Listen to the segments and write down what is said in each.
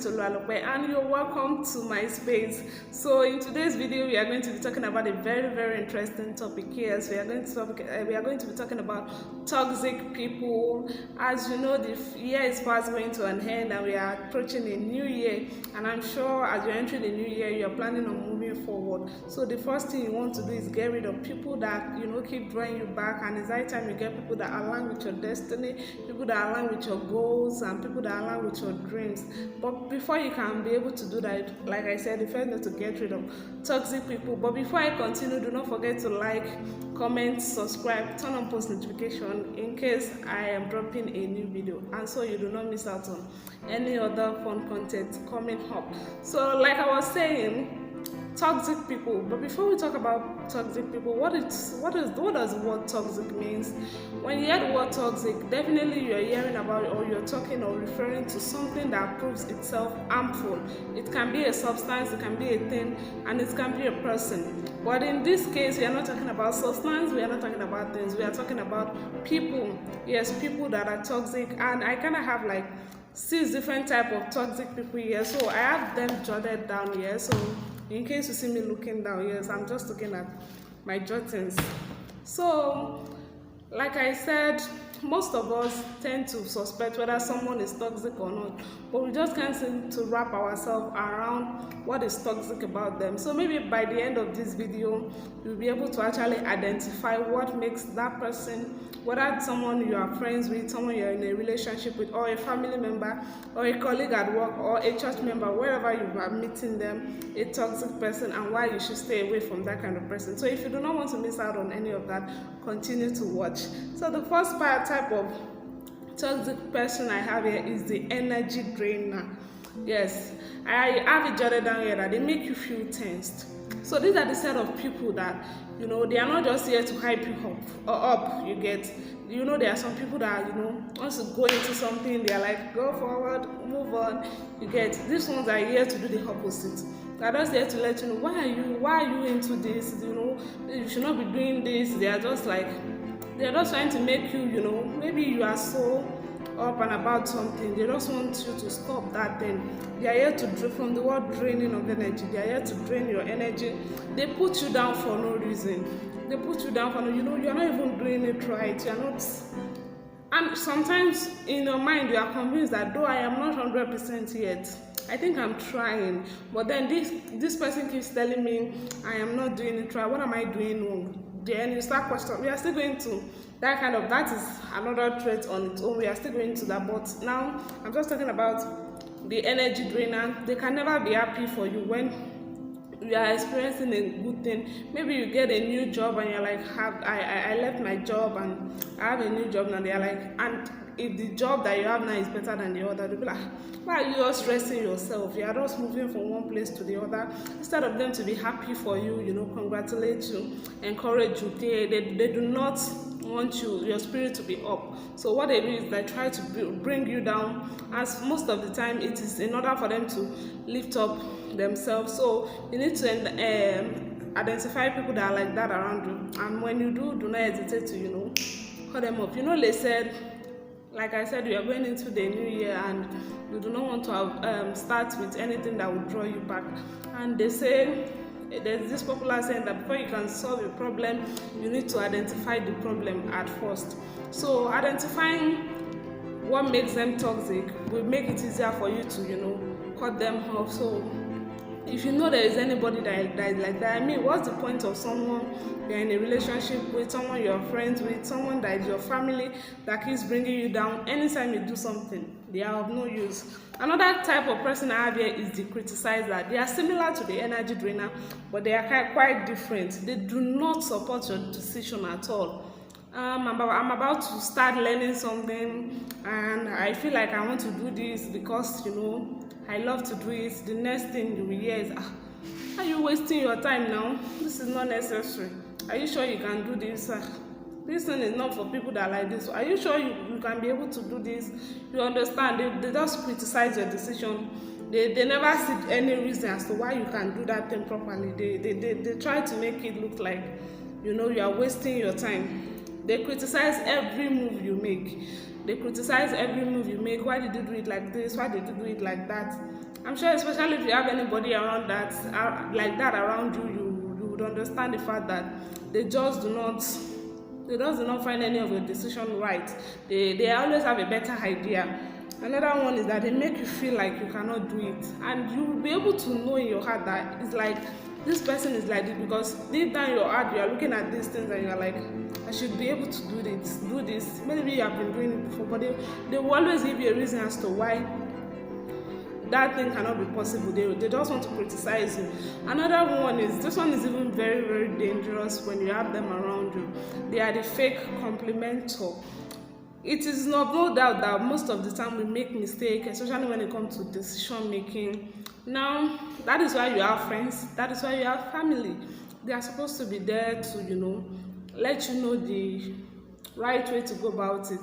Toluwalope, and you're welcome to my space. So in today's video, we are going to be talking about a very interesting topic. Yes, we are going to be talking about toxic people. As you know, the year is fast going to an end, and we are approaching a new year. And I'm sure as you're entering the new year, you're planning on moving forward. So the first thing you want to do is get rid of people that keep drawing you back, and it's high time you get people that align with your destiny, people that align with your goals, and people that align with your dreams. But before you can be able to do that, like I said, the first thing to get rid of toxic people. But before I continue, do not forget to like, comment, subscribe, turn on post notification in case I am dropping a new video, and so you do not miss out on any other fun content coming up. So like I was saying, toxic people. But before we talk about toxic people, what does the word toxic means? When you hear the word toxic, definitely you're hearing about it, or you're talking or referring to something that proves itself harmful. It can be a substance, it can be a thing, and it can be a person. But in this case, we are not talking about substance, we are not talking about things, we are talking about people. Yes, people that are toxic. And I kind of have like 6 different type of toxic people here, so I have them jotted down here. So in case you see me looking down, yes, I'm just looking at my jottings. So like I said, most of us tend to suspect whether someone is toxic or not, but we just can't seem to wrap ourselves around what is toxic about them. So maybe by the end of this video, you'll be able to actually identify what makes that person, whether it's someone you are friends with, someone you're in a relationship with, or a family member, or a colleague at work, or a church member, wherever you are meeting them, a toxic person, and why you should stay away from that kind of person. So if you do not want to miss out on any of that, continue to watch. So the first type of toxic person I have here is the energy drainer. Yes, I have it jotted down here that they make you feel tensed. So these are the set of people that they are not just here to hype you up. You get, there are some people that once you go into something, they are like, go forward, move on. You get, these ones are here to do the opposite. They're just there to let you know, why are you into this? You should not be doing this. They are just trying to make you, maybe you are so up and about something, they just want you to stop that thing. They are here to drain, from the word draining of energy, they are here to drain your energy. They put you down for no reason. They put you down for no, you're not even doing it right. You're not. And sometimes in your mind, you are convinced that though I am not 100% yet, I think I'm trying. But then this person keeps telling me I am not doing it right. What am I doing wrong? Then you start questioning. We are still going to that is another threat on its own. We are still going to that. But now I'm just talking about the energy drainer. They can never be happy for you when you are experiencing a good thing. Maybe you get a new job and you're like, I left my job and I have a new job now. They are like, and if the job that you have now is better than the other, they'll be like, why are you all stressing yourself? You are just moving from one place to the other. Instead of them to be happy for you, congratulate you, encourage you, they do not want your spirit to be up. So what they do is they try to bring you down, as most of the time it is in order for them to lift up themselves. So you need to identify people that are like that around you, and when you do not hesitate to call them up. They said, like I said, we are going into the new year and you do not want to start with anything that will draw you back. And they say, there's this popular saying that before you can solve a problem, you need to identify the problem at first. So identifying what makes them toxic will make it easier for you to cut them off. So if you know there is anybody that is like that, what's the point of someone you're in a relationship with, someone you're friends with, someone that is your family that keeps bringing you down? Anytime you do something, they are of no use. Another type of person I have here is the criticizer. They are similar to the energy drainer, but they are quite different. They do not support your decision at all. I'm about to start learning something and I feel like I want to do this because I love to do it. The next thing you will hear is, are you wasting your time now? This is not necessary. Are you sure you can do this? This thing is not for people that are like this. Are you sure you can be able to do this? You understand? They just criticize your decision. They never see any reason as to why you can do that thing properly. They try to make it look like you are wasting your time. They criticize every move you make. They criticize every move you make. Why did you do it like this? Why did you do it like that? I'm sure, especially if you have anybody around that like that around you, you would understand the fact that they just do not find any of your decision right. They always have a better idea. Another one is that they make you feel like you cannot do it, and you will be able to know in your heart that it's like this person is like this, because deep down in your heart you are looking at these things and you're like, I should be able to do this. Maybe you have been doing it before, but they will always give you a reason as to why that thing cannot be possible. They just want to criticize you. Another one is, this one is even very, very dangerous when you have them around you. They are the fake complimenter. It is no doubt that most of the time we make mistakes, especially when it comes to decision making. Now, that is why you have friends, that is why you have family. They are supposed to be there to, let you know the right way to go about it.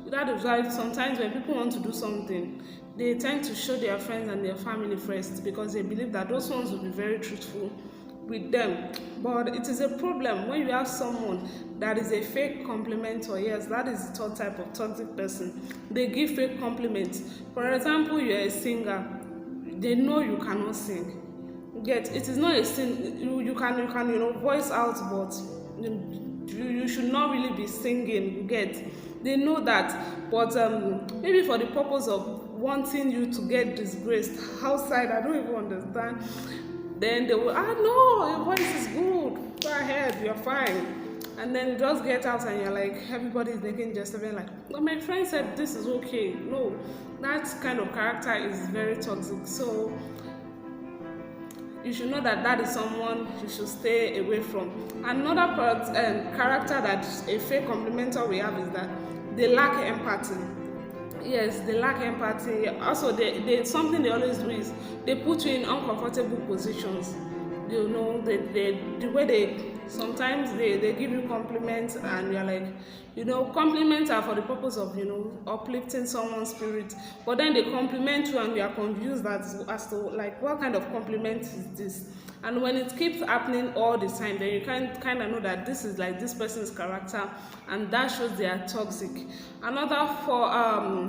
That is why sometimes when people want to do something, they tend to show their friends and their family first, because they believe that those ones will be very truthful with them. But it is a problem when you have someone that is a fake complimenter. Yes, that is the third type of toxic person. They give fake compliments. For example, you are a singer, they know you cannot sing. Yet it is not a sin. You can voice out, but you should not really be singing. You get, they know that, but maybe for the purpose of wanting you to get disgraced outside, I don't even understand. Then they will, no, your voice is good, go ahead, you're fine. And then you just get out and you're like, everybody is making just something like, well, my friend said this is okay. No, that kind of character is very toxic. So you should know that that is someone you should stay away from. Another character that a fake complimenter we have is that they lack empathy. Yes, they lack empathy. Also, they something they always do is they put you in uncomfortable positions. The way sometimes they give you compliments and you're like, compliments are for the purpose of uplifting someone's spirit, but then they compliment you and you are confused as to like, what kind of compliment is this? And when it keeps happening all the time, then you can kind of know that this is like this person's character, and that shows they are toxic. Another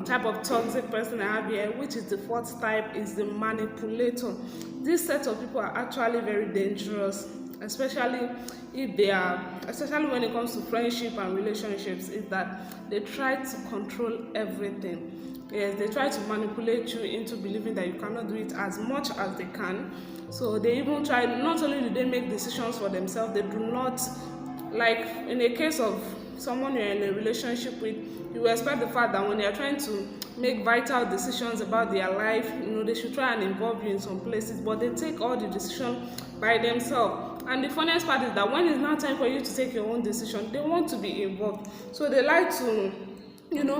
type of toxic person I have here, which is the fourth type, is the manipulator. This set of people are actually very dangerous, especially when it comes to friendship and relationships, is that they try to control everything. Yes, they try to manipulate you into believing that you cannot do it as much as they can. So they even try, not only do they make decisions for themselves, they do not, like in a case of someone you're in a relationship with, you expect the fact that when they're trying to make vital decisions about their life, they should try and involve you in some places, but they take all the decisions by themselves. And the funniest part is that when it's now time for you to take your own decision, they want to be involved. So they like to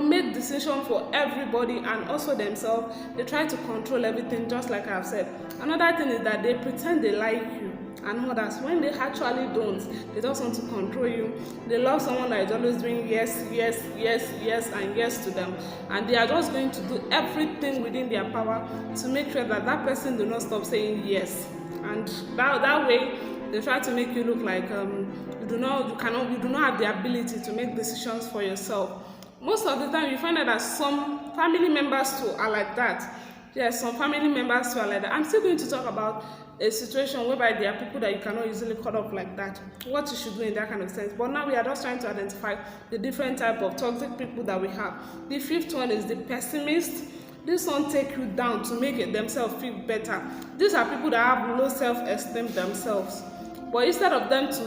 make decisions for everybody and also themselves. They try to control everything, just like I've said. Another thing is that they pretend they like you and others when they actually don't. They just want to control you. They love someone that is always doing yes, yes, yes, yes, and yes to them, and they are just going to do everything within their power to make sure that that person do not stop saying yes. And that way they try to make you look like you do not have the ability to make decisions for yourself. Most of the time, you find out that some family members too are like that. Yes, some family members too are like that. I'm still going to talk about a situation whereby there are people that you cannot easily cut off like that, what you should do in that kind of sense. But now we are just trying to identify the different type of toxic people that we have. The fifth one is the pessimist. This one take you down to make themselves feel better. These are people that have low self-esteem themselves. But instead of them to,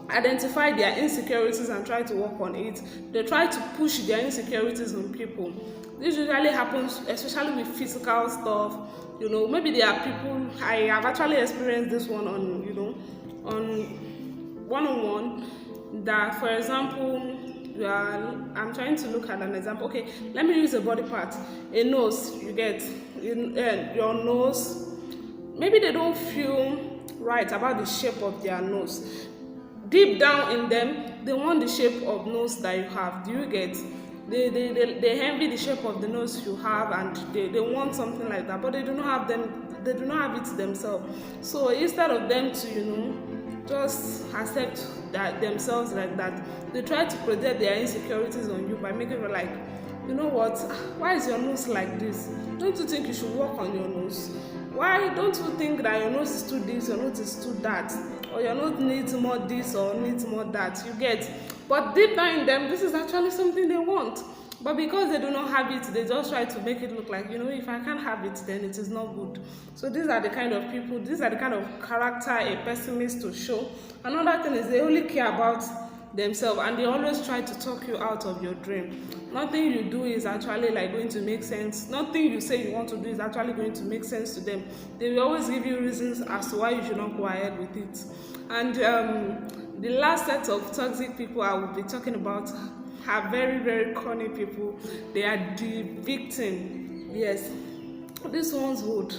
identify their insecurities and try to work on it, they try to push their insecurities on people. This usually happens especially with physical stuff. Maybe there are people, I have actually experienced this one on one-on-one, that for example, I'm trying to look at an example. Okay, let me use a body part. A nose, you get your nose, maybe they don't feel right about the shape of their nose. Deep down in them, they want the shape of nose that you have. Do you get? They envy the shape of the nose you have, and they want something like that, but they do not have it themselves. So instead of them just accept that themselves like that. They try to project their insecurities on you by making you like, you know what, why is your nose like this? Don't you think you should work on your nose? Why don't you think that your nose is too this, your nose is too that, or your nose needs more this or needs more that? You get? But deep down in them, this is actually something they want. But because they do not have it, they just try to make it look like, if I can't have it, then it is not good. So these are the kind of people, these are the kind of character a pessimist to show. Another thing is they only care about themselves, and they always try to talk you out of your dream. Nothing you do is actually like going to make sense. Nothing you say you want to do is actually going to make sense to them. They will always give you reasons as to why you should not go ahead with it. And the last set of toxic people I will be talking about are very, very corny people. They are the victim. Yes, these ones would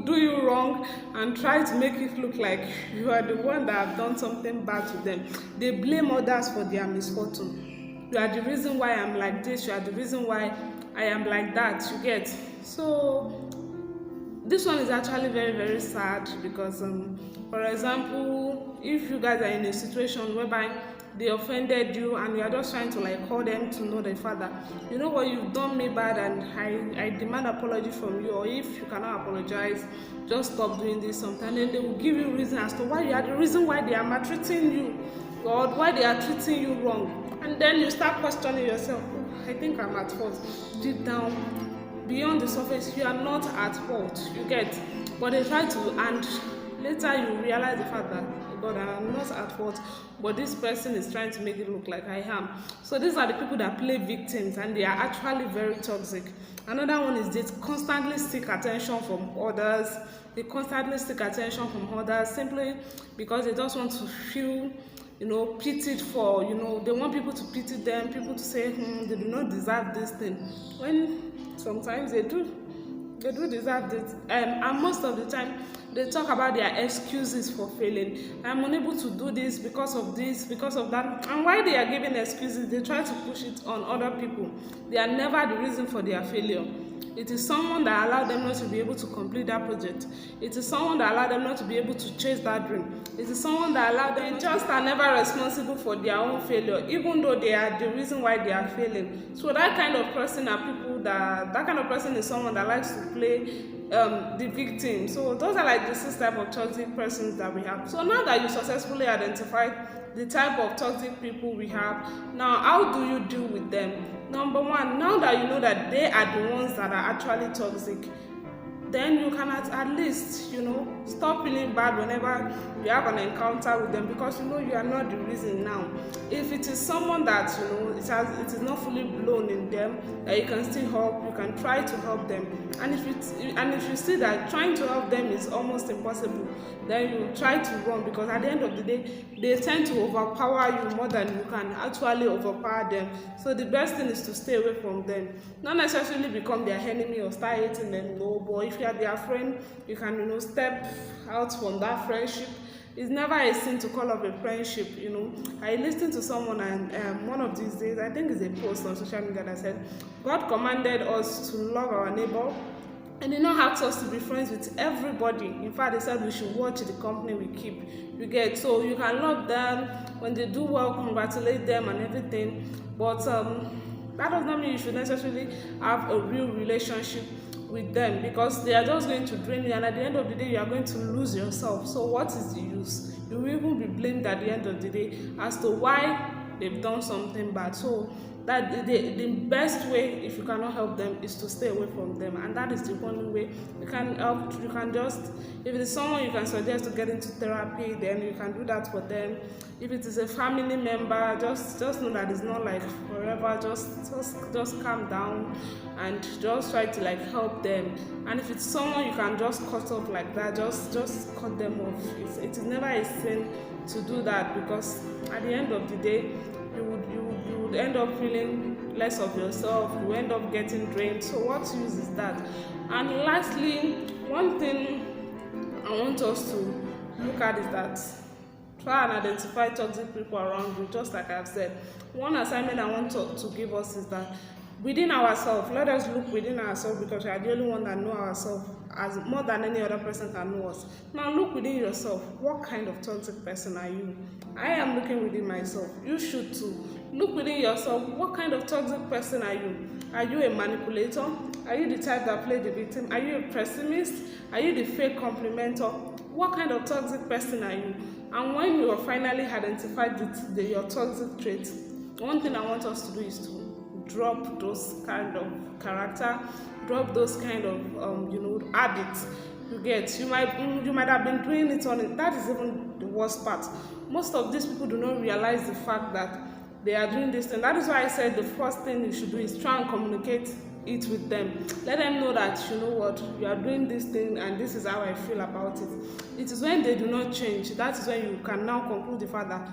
do you wrong and try to make it look like you are the one that have done something bad to them. They blame others for their misfortune. You are the reason why I'm like this, you are the reason why I am like that, you get? So this one is actually very, very sad because for example, if you guys are in a situation whereby they offended you and you are just trying to like call them to know the father, you know what, you've done me bad and I demand apology from you, or if you cannot apologize, just stop doing this sometimes. Then they will give you reason as to why you are the reason why they are maltreating you or why they are treating you wrong. And then you start questioning yourself, I think I'm at fault. Deep down, beyond the surface, you are not at fault, you get? But they try to, and later you realize the fact that, God, I'm not at fault, but this person is trying to make it look like I am. So these are the people that play victims, and they are actually very toxic. Another one is they constantly seek attention from others. They constantly seek attention from others simply because they just want to feel, pitied for, they want people to pity them, people to say, they do not deserve this thing. When sometimes they do deserve it. And most of the time, they talk about their excuses for failing. I'm unable to do this, because of that. And why they are giving excuses, they try to push it on other people. They are never the reason for their failure. It is someone that allowed them not to be able to complete that project. It is someone that allowed them not to be able to chase that dream. It is someone that allowed them just are never responsible for their own failure, even though they are the reason why they are failing. So that kind of person are people that kind of person is someone that likes to play the victim. So those are like the 6 type of toxic persons that we have. So now that you successfully identified the type of toxic people we have, now how do you deal with them? Number one, now that you know that they are the ones that are actually toxic, then you can at least, stop feeling bad whenever you have an encounter with them, because you are not the reason now. If it is someone that, it is not fully blown in them, that you can still help, you can try to help them. And if you see that trying to help them is almost impossible, then you try to run, because at the end of the day, they tend to overpower you more than you can actually overpower them. So the best thing is to stay away from them. Not necessarily become their enemy or start hating them, no, but if you are their friend, you can, step out from that friendship. It's never a sin to call up a friendship, I listened to someone, and one of these days, I think it's a post on social media that said, God commanded us to love our neighbor, and did not ask us to be friends with everybody. In fact, they said we should watch the company we keep. You get? So you can love them when they do well, congratulate them and everything, but that does not mean you should necessarily have a real relationship with them, because they are just going to drain you, and at the end of the day, you are going to lose yourself. So what is the use? You will even be blamed at the end of the day as to why they've done something bad. So that the best way, if you cannot help them, is to stay away from them, and that is the only way you can help. You can just, if it is someone you can suggest to get into therapy, then you can do that for them. If it is a family member, just know that it's not like forever. Just calm down and just try to like help them. And if it's someone you can just cut off like that, just cut them off. It is never a sin to do that, because at the end of the day, you would end up feeling less of yourself. You end up getting drained. So what use is that? And lastly, one thing I want us to look at is that try and identify toxic people around you. Just like I've said, one assignment I want to give us is that within ourselves. Let us look within ourselves, because we are the only one that know ourselves as more than any other person can know us. Now look within yourself. What kind of toxic person are you? I am looking within myself. You should too. Look within yourself. What kind of toxic person are you? Are you a manipulator? Are you the type that play the victim? Are you a pessimist? Are you the fake complimenter? What kind of toxic person are you? And when you have finally identified your toxic traits, one thing I want us to do is to drop those kind of character, drop those kind of habits. You might have been doing it on it. That is even the worst part. Most of these people do not realize the fact that they are doing this thing. That is why I said the first thing you should do is try and communicate it with them. Let them know that, you know what, you are doing this thing and this is how I feel about it. It is when they do not change, that is when you can now conclude the fact that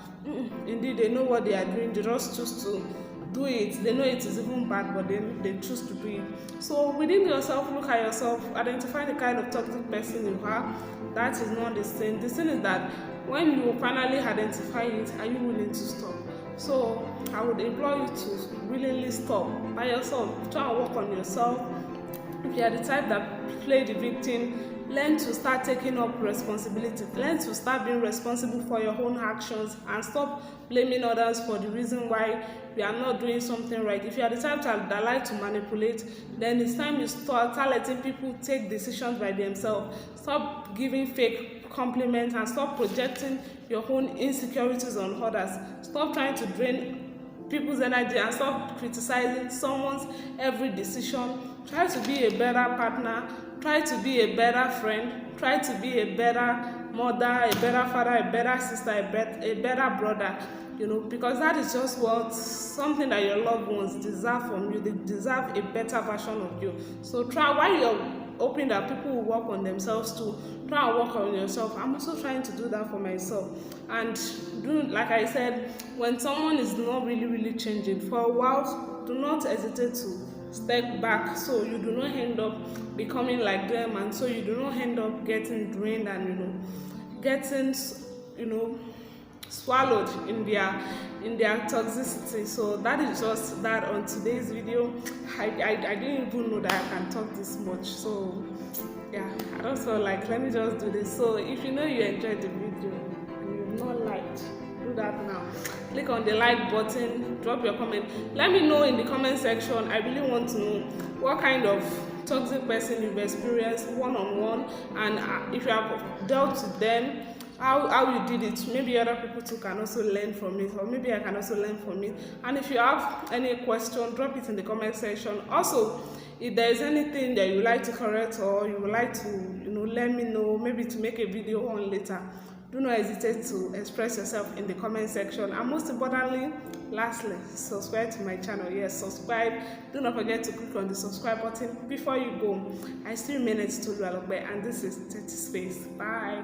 indeed they know what they are doing, they just choose to do it. They know it is even bad, but they choose to do it. So within yourself, look at yourself, identify the kind of toxic person you are. That is not the sin. The sin is that when you finally identify it, are you willing to stop? So I would implore you to really stop by yourself. Try and work on yourself. If you are the type that play the victim, learn to start taking up responsibility. Learn to start being responsible for your own actions and stop blaming others for the reason why you are not doing something right. If you are the type that like to manipulate, then it's time you start letting people take decisions by themselves. Stop giving fake compliments and stop projecting your own insecurities on others. Stop trying to drain people's energy and stop criticizing someone's every decision. Try to be a better partner. Try to be a better friend. Try to be a better mother, a better father, a better sister, a better brother. Because that is just something that your loved ones deserve from you. They deserve a better version of you. So try, while you're hoping that people will work on themselves too, try and work on yourself. I'm also trying to do that for myself. And like I said, when someone is not really changing for a while, do not hesitate to step back, so you do not end up becoming like them, and so you do not end up getting drained and getting swallowed in their toxicity. So that is just that on today's video. I didn't even know that I can talk this much, so yeah, I don't feel like let me just do this. So if you know you enjoyed the video and you've not liked, do that now. Click on the like button, drop your comment. Let me know in the comment section. I really want to know what kind of toxic person you've experienced one-on-one, and if you have dealt with them, how you did it. Maybe other people too can also learn from it, or maybe I can also learn from it. And if you have any question, drop it in the comment section. Also, if there is anything that you would like to correct, or you would like to let me know, maybe to make a video on later, do not hesitate to express yourself in the comment section. And most importantly, lastly, subscribe to my channel. Yes, subscribe. Do not forget to click on the subscribe button. Before you go, I still remain Tolu Alogbe, and this is Tete Space. Bye.